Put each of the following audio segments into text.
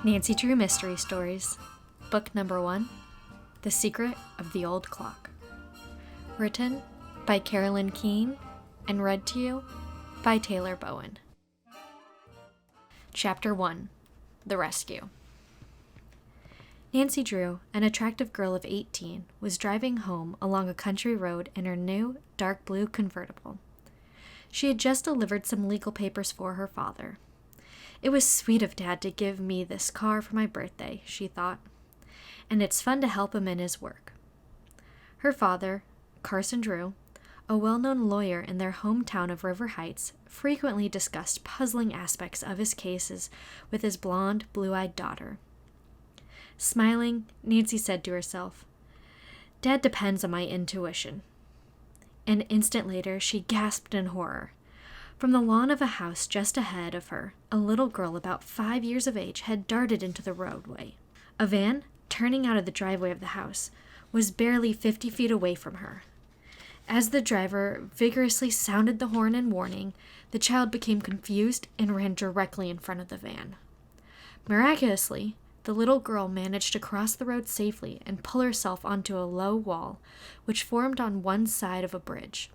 Nancy Drew Mystery Stories, Book Number 1, The Secret of the Old Clock. Written by Carolyn Keene and read to you by Taylor Bowen. Chapter 1, The Rescue. Nancy Drew, an attractive girl of 18, was driving home along a country road in her new, dark blue convertible. She had just delivered some legal papers for her father. It was sweet of Dad to give me this car for my birthday, she thought, and it's fun to help him in his work. Her father, Carson Drew, a well-known lawyer in their hometown of River Heights, frequently discussed puzzling aspects of his cases with his blonde, blue-eyed daughter. Smiling, Nancy said to herself, "Dad depends on my intuition." An instant later, she gasped in horror. From the lawn of a house just ahead of her, a little girl about 5 years of age had darted into the roadway. A van, turning out of the driveway of the house, was barely 50 feet away from her. As the driver vigorously sounded the horn in warning, the child became confused and ran directly in front of the van. Miraculously, the little girl managed to cross the road safely and pull herself onto a low wall, which formed on one side of a bridge.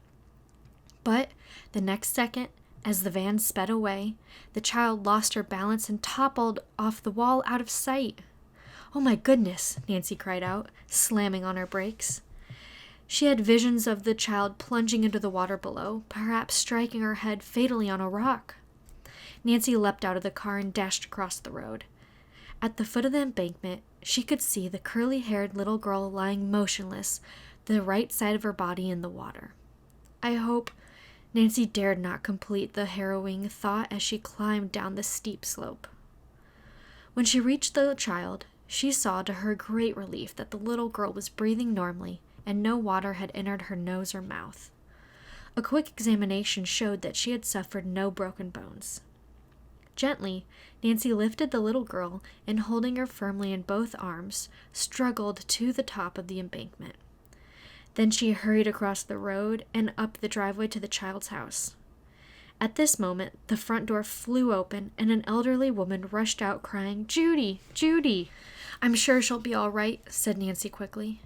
But the next second, as the van sped away, the child lost her balance and toppled off the wall out of sight. "Oh my goodness," Nancy cried out, slamming on her brakes. She had visions of the child plunging into the water below, perhaps striking her head fatally on a rock. Nancy leapt out of the car and dashed across the road. At the foot of the embankment, she could see the curly-haired little girl lying motionless, the right side of her body in the water. Nancy dared not complete the harrowing thought as she climbed down the steep slope. When she reached the child, she saw to her great relief that the little girl was breathing normally and no water had entered her nose or mouth. A quick examination showed that she had suffered no broken bones. Gently, Nancy lifted the little girl and, holding her firmly in both arms, struggled to the top of the embankment. Then she hurried across the road and up the driveway to the child's house. At this moment, the front door flew open and an elderly woman rushed out crying, "Judy! Judy!" "I'm sure she'll be all right," said Nancy quickly.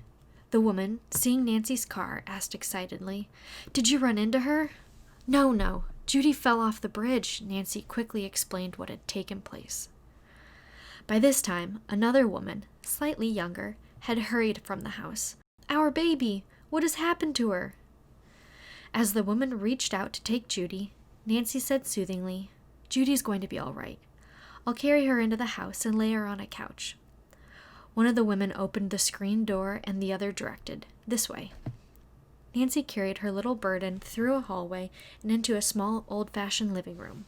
The woman, seeing Nancy's car, asked excitedly, "Did you run into her?" No. Judy fell off the bridge," Nancy quickly explained what had taken place. By this time, another woman, slightly younger, had hurried from the house. "Our baby! What has happened to her?" As the woman reached out to take Judy, Nancy said soothingly, "Judy's going to be all right. I'll carry her into the house and lay her on a couch." One of the women opened the screen door and the other directed, "This way." Nancy carried her little burden through a hallway and into a small, old-fashioned living room.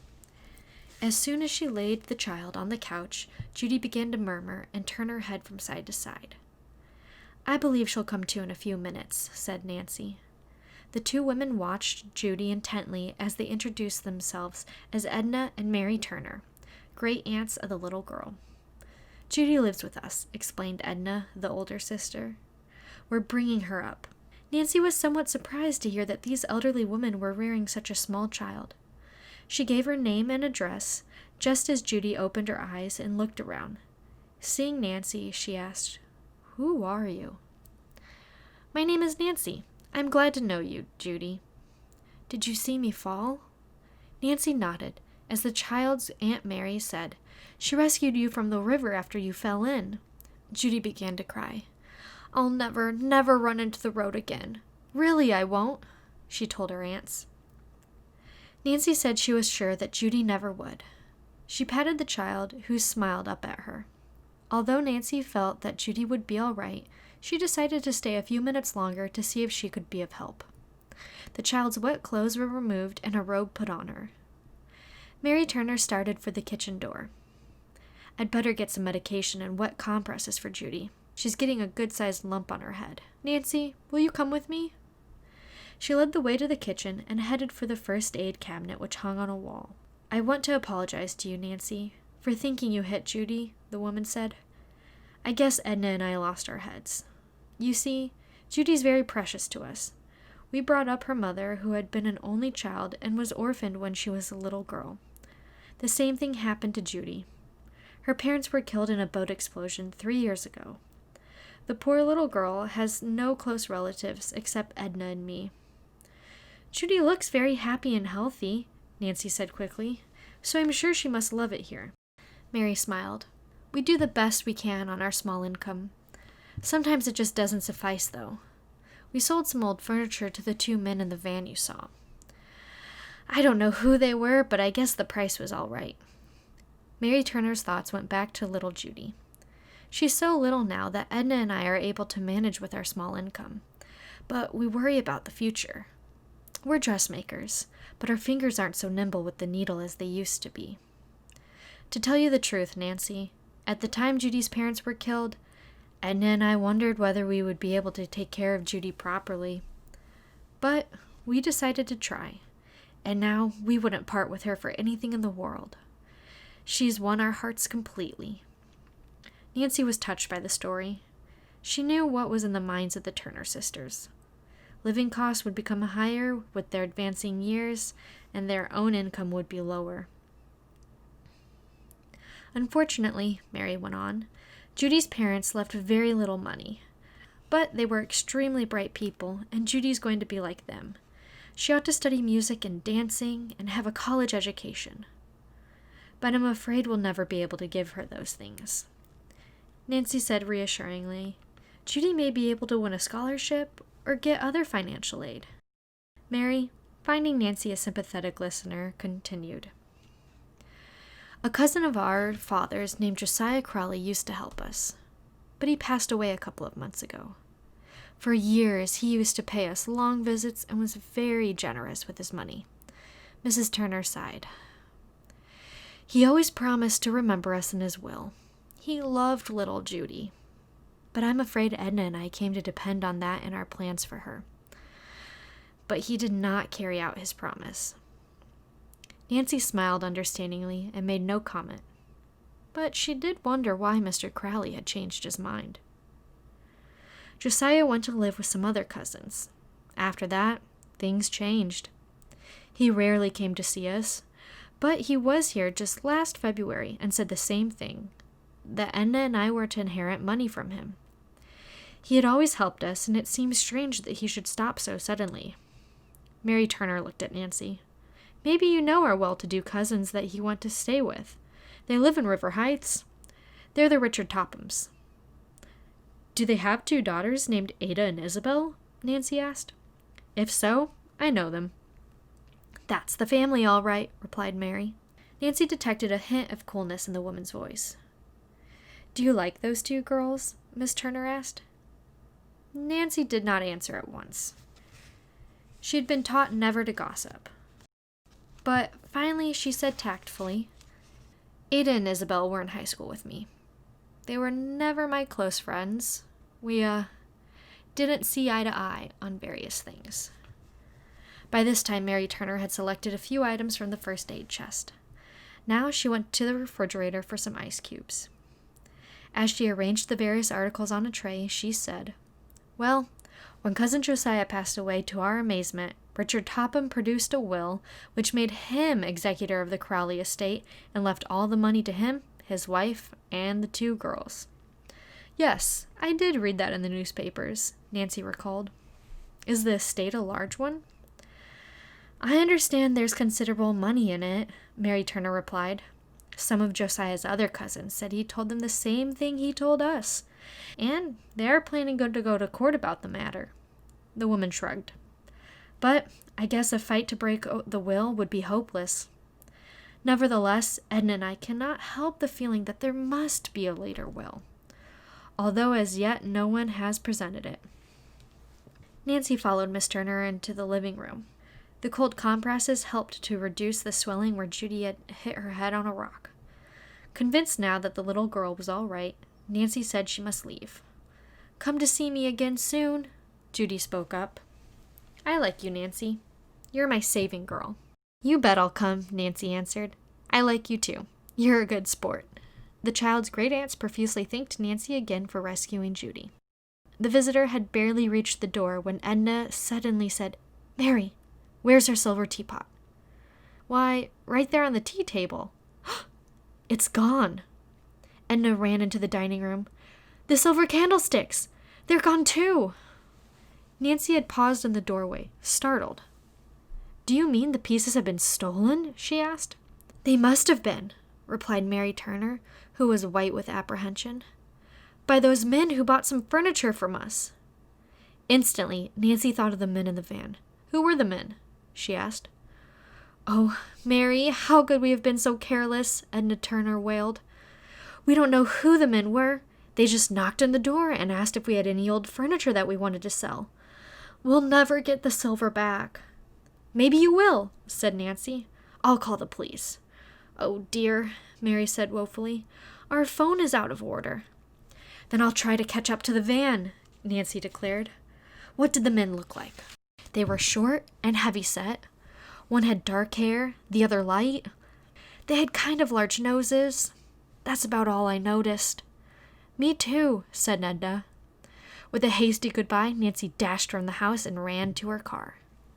As soon as she laid the child on the couch, Judy began to murmur and turn her head from side to side. "I believe she'll come to in a few minutes," said Nancy. The two women watched Judy intently as they introduced themselves as Edna and Mary Turner, great-aunts of the little girl. "Judy lives with us," explained Edna, the older sister. "We're bringing her up." Nancy was somewhat surprised to hear that these elderly women were rearing such a small child. She gave her name and address, just as Judy opened her eyes and looked around. Seeing Nancy, she asked, "Who are you?" "My name is Nancy. I'm glad to know you, Judy." "Did you see me fall?" Nancy nodded, as the child's Aunt Mary said, "She rescued you from the river after you fell in." Judy began to cry. "I'll never run into the road again. Really, I won't," she told her aunts. Nancy said she was sure that Judy never would. She patted the child, who smiled up at her. Although Nancy felt that Judy would be all right, she decided to stay a few minutes longer to see if she could be of help. The child's wet clothes were removed and a robe put on her. Mary Turner started for the kitchen door. "I'd better get some medication and wet compresses for Judy. She's getting a good-sized lump on her head. Nancy, will you come with me?" She led the way to the kitchen and headed for the first aid cabinet which hung on a wall. "I want to apologize to you, Nancy, for thinking you hit Judy," the woman said. "I guess Edna and I lost our heads. You see, Judy's very precious to us. We brought up her mother, who had been an only child and was orphaned when she was a little girl. The same thing happened to Judy. Her parents were killed in a boat explosion 3 years ago. The poor little girl has no close relatives except Edna and me. Judy looks very happy and healthy, Nancy said quickly, so I'm sure she must love it here. Mary smiled. We do the best we can on our small income. Sometimes it just doesn't suffice, though. We sold some old furniture to the 2 men in the van you saw. I don't know who they were, but I guess the price was all right. Mary Turner's thoughts went back to little Judy. She's so little now that Edna and I are able to manage with our small income, but we worry about the future. We're dressmakers, but our fingers aren't so nimble with the needle as they used to be. To tell you the truth, Nancy, at the time Judy's parents were killed, Edna and I wondered whether we would be able to take care of Judy properly. But we decided to try, and now we wouldn't part with her for anything in the world. She's won our hearts completely. Nancy was touched by the story. She knew what was in the minds of the Turner sisters. Living costs would become higher with their advancing years, and their own income would be lower. Unfortunately, Mary went on, Judy's parents left very little money. But they were extremely bright people, and Judy's going to be like them. She ought to study music and dancing and have a college education. But I'm afraid we'll never be able to give her those things. Nancy said reassuringly, Judy may be able to win a scholarship or get other financial aid. Mary, finding Nancy a sympathetic listener, continued. A cousin of our father's named Josiah Crowley used to help us, but he passed away a couple of months ago. For years, he used to pay us long visits and was very generous with his money. Mrs. Turner sighed. He always promised to remember us in his will. He loved little Judy, but I'm afraid Edna and I came to depend on that in our plans for her. But he did not carry out his promise. Nancy smiled understandingly and made no comment, but she did wonder why Mr. Crowley had changed his mind. Josiah went to live with some other cousins. After that, things changed. He rarely came to see us, but he was here just last February and said the same thing, that Edna and I were to inherit money from him. He had always helped us, and it seemed strange that he should stop so suddenly. Mary Turner looked at Nancy. Maybe you know our well-to-do cousins that he went to stay with. They live in River Heights. They're the Richard Tophams. Do they have 2 daughters named Ada and Isabel? Nancy asked. If so, I know them. That's the family, all right, replied Mary. Nancy detected a hint of coolness in the woman's voice. Do you like those 2 girls? Miss Turner asked. Nancy did not answer at once. She had been taught never to gossip. But finally she said tactfully, Ada and Isabel were in high school with me. They were never my close friends. We, didn't see eye to eye on various things. By this time, Mary Turner had selected a few items from the first aid chest. Now she went to the refrigerator for some ice cubes. As she arranged the various articles on a tray, she said, Well, when Cousin Josiah passed away, to our amazement, Richard Topham produced a will which made him executor of the Crowley estate and left all the money to him, his wife, and the 2 girls. Yes, I did read that in the newspapers, Nancy recalled. Is the estate a large one? I understand there's considerable money in it, Mary Turner replied. Some of Josiah's other cousins said he told them the same thing he told us, and they are planning to go to court about the matter. The woman shrugged. But I guess a fight to break the will would be hopeless. Nevertheless, Edna and I cannot help the feeling that there must be a later will, although as yet no one has presented it. Nancy followed Miss Turner into the living room. The cold compresses helped to reduce the swelling where Judy had hit her head on a rock. Convinced now that the little girl was all right, Nancy said she must leave. Come to see me again soon, Judy spoke up. I like you, Nancy. You're my saving girl. You bet I'll come, Nancy answered. I like you too. You're a good sport. The child's great aunts profusely thanked Nancy again for rescuing Judy. The visitor had barely reached the door when Edna suddenly said, Mary, where's our silver teapot? Why, right there on the tea table. It's gone. Edna ran into the dining room. "The silver candlesticks! They're gone too!" Nancy had paused in the doorway, startled. "Do you mean the pieces have been stolen?" she asked. "They must have been," replied Mary Turner, who was white with apprehension. "By those men who bought some furniture from us." Instantly, Nancy thought of the men in the van. "Who were the men?" she asked. "Oh, Mary, how could we have been so careless?" Edna Turner wailed. "We don't know who the men were. They just knocked on the door and asked if we had any old furniture that we wanted to sell. We'll never get the silver back." "Maybe you will," said Nancy. "I'll call the police." "Oh dear," Mary said woefully. "Our phone is out of order." "Then I'll try to catch up to the van," Nancy declared. What did the men look like? They were short and heavy-set. One had dark hair, the other light. They had kind of large noses. That's about all I noticed. "Me too," said Edna. With a hasty goodbye, Nancy dashed from the house and ran to her car.